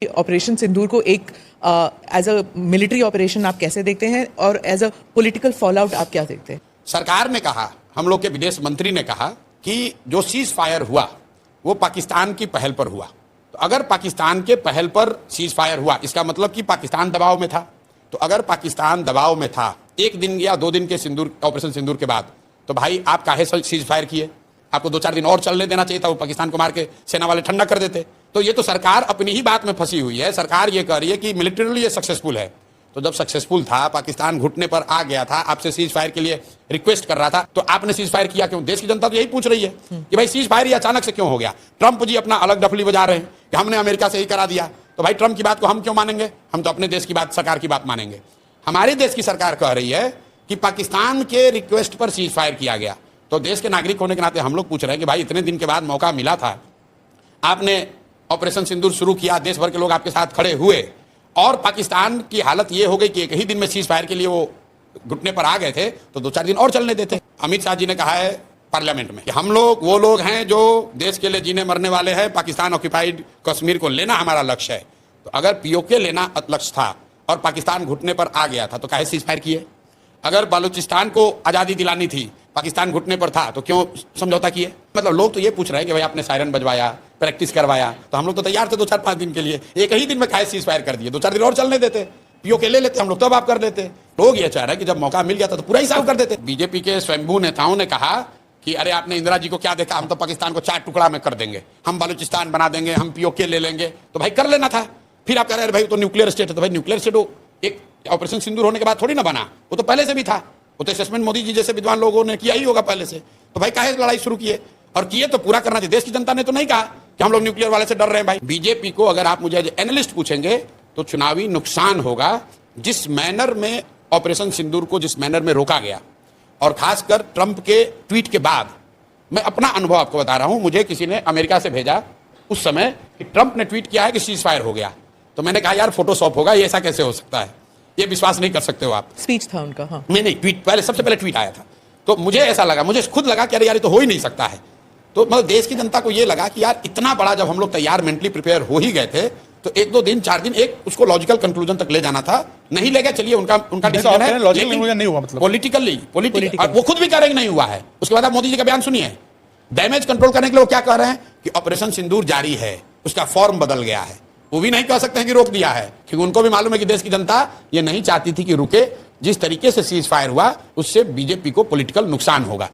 Operation सिंदूर को एक as a military operation आप कैसे देखते हैं और as a political fall out आप क्या देखते हैं? सरकार ने कहा, हम लोग के विदेश मंत्री ने कहा कि जो सीज फायर हुआ वो पाकिस्तान की पहल पर हुआ। तो अगर पाकिस्तान के पहल पर सीज फायर हुआ इसका मतलब कि पाकिस्तान दबाव में था। तो अगर पाकिस्तान दबाव में था एक दिन या 2 दिन के सिंदूर ऑपरेशन सिंदूर के बाद, तो भाई आप काहे सीज फायर किए? आपको 2-4 दिन और चलने देना चाहिए था, वो पाकिस्तान को मार के सेना वाले ठंडा कर देते। तो ये तो सरकार अपनी ही बात में फंसी हुई है। सरकार ये कह रही है कि मिलिटरीली ये सक्सेसफुल है। तो जब सक्सेसफुल था, पाकिस्तान घुटने पर आ गया था, आपसे सीज फायर के लिए रिक्वेस्ट कर रहा था, तो आपने सीज फायर किया क्यों? देश की जनता तो यही पूछ रही है कि भाई सीज फायर ये अचानक से क्यों हो गया? ट्रंप जी अपना अलग डफली बजा रहे हैं कि हमने अमेरिका से ही करा दिया। तो भाई ट्रंप की बात को हम क्यों मानेंगे? हम तो अपने देश की बात, सरकार की बात मानेंगे। हमारे देश की सरकार कह रही है कि पाकिस्तान के रिक्वेस्ट पर सीज फायर किया गया। तो देश के नागरिक होने के नाते हम लोग पूछ रहे हैं कि भाई इतने दिन के बाद मौका मिला था, आपने ऑपरेशन सिंदूर शुरू किया, देश भर के लोग आपके साथ खड़े हुए और पाकिस्तान की हालत ये हो गई कि एक ही दिन में सीज फायर के लिए वो घुटने पर आ गए थे, तो 2-4 दिन और चलने देते। अमित शाह जी ने कहा है पार्लियामेंट में कि हम लोग वो लोग हैं जो देश के लिए जीने मरने वाले हैं, पाकिस्तान ऑक्यूपाइड कश्मीर को लेना हमारा लक्ष्य है। तो अगर पीओके लेना लक्ष्य था और पाकिस्तान घुटने पर आ गया था तो काहे सीज फायर किए? अगर बलूचिस्तान को आज़ादी दिलानी थी, पाकिस्तान घुटने पर था, तो क्यों समझौता किए? मतलब लोग तो ये पूछ रहे हैं कि भाई आपने सायरन बजवाया, प्रैक्टिस करवाया, तो हम लोग तो तैयार थे 2-4-5 दिन के लिए। एक ही दिन में काहे सीज फायर कर दिए? 2-4 दिन और चलने देते, पीओके ले लेते हम लोग, तब आप कर लेते। लोग ये चाह रहे हैं कि जब मौका मिल गया था तो पूरा ही साफ कर देते। बीजेपी के स्वयंभू नेताओं ने कहा कि अरे आपने इंदिरा जी को क्या देखा, हम तो पाकिस्तान को 4 टुकड़ा में कर देंगे, हम बलूचिस्तान बना देंगे, हम पीओके ले लेंगे। तो भाई कर लेना था। फिर आप कह रहे हैं भाई तो न्यूक्लियर स्टेट है। तो भाई न्यूक्लियर स्टेट एक ऑपरेशन सिंदूर होने के बाद थोड़ी ना बना, वो तो पहले से भी था। वो तो असेसमेंट मोदी जी जैसे विद्वान लोगों ने किया ही होगा पहले से। तो भाई काहे लड़ाई शुरू किए? और किए तो पूरा करना चाहिए। देश की जनता ने तो नहीं कहा कि हम लोग न्यूक्लियर वाले से डर रहे हैं। भाई बीजेपी को अगर आप मुझे एनालिस्ट पूछेंगे तो चुनावी नुकसान होगा जिस मैनर में ऑपरेशन सिंदूर को जिस मैनर में रोका गया, और खासकर ट्रंप के ट्वीट के बाद। मैं अपना अनुभव आपको बता रहा हूं, मुझे किसी ने अमेरिका से भेजा उस समय कि ट्रंप ने ट्वीट किया है कि सीज फायर हो गया। तो मैंने कहा यार फोटोशॉप होगा, ये ऐसा कैसे हो सकता है? ये विश्वास नहीं कर सकते हो आप। स्पीच था उनका। हाँ, नहीं, ट्वीट पहले, सबसे पहले ट्वीट आया था। तो मुझे ऐसा लगा, मुझे खुद लगा कि अरे यार ये तो हो ही नहीं सकता है। तो मतलब देश की जनता को ये लगा कि यार इतना बड़ा जब हम लोग तैयार मेंटली प्रिपेयर हो ही गए थे, तो 1-2 दिन 4 दिन एक उसको लॉजिकल कंक्लूजन तक ले जाना था। नहीं ले गया, चलिए उनका डिसीजन है, नहीं हुआ, मतलब पॉलिटिकली वो खुद भी कह रहे हैं नहीं हुआ है। उसके बाद आप मोदी जी का बयान सुनिए, डैमेज कंट्रोल करने के लिए वो क्या कह रहे हैं कि ऑपरेशन सिंदूर जारी है, उसका फॉर्म बदल गया है। वो भी नहीं कह सकते हैं कि रोक दिया है, क्योंकि उनको भी मालूम है कि देश की जनता ये नहीं चाहती थी कि रुके। जिस तरीके से सीज फायर हुआ उससे बीजेपी को पॉलिटिकल नुकसान होगा।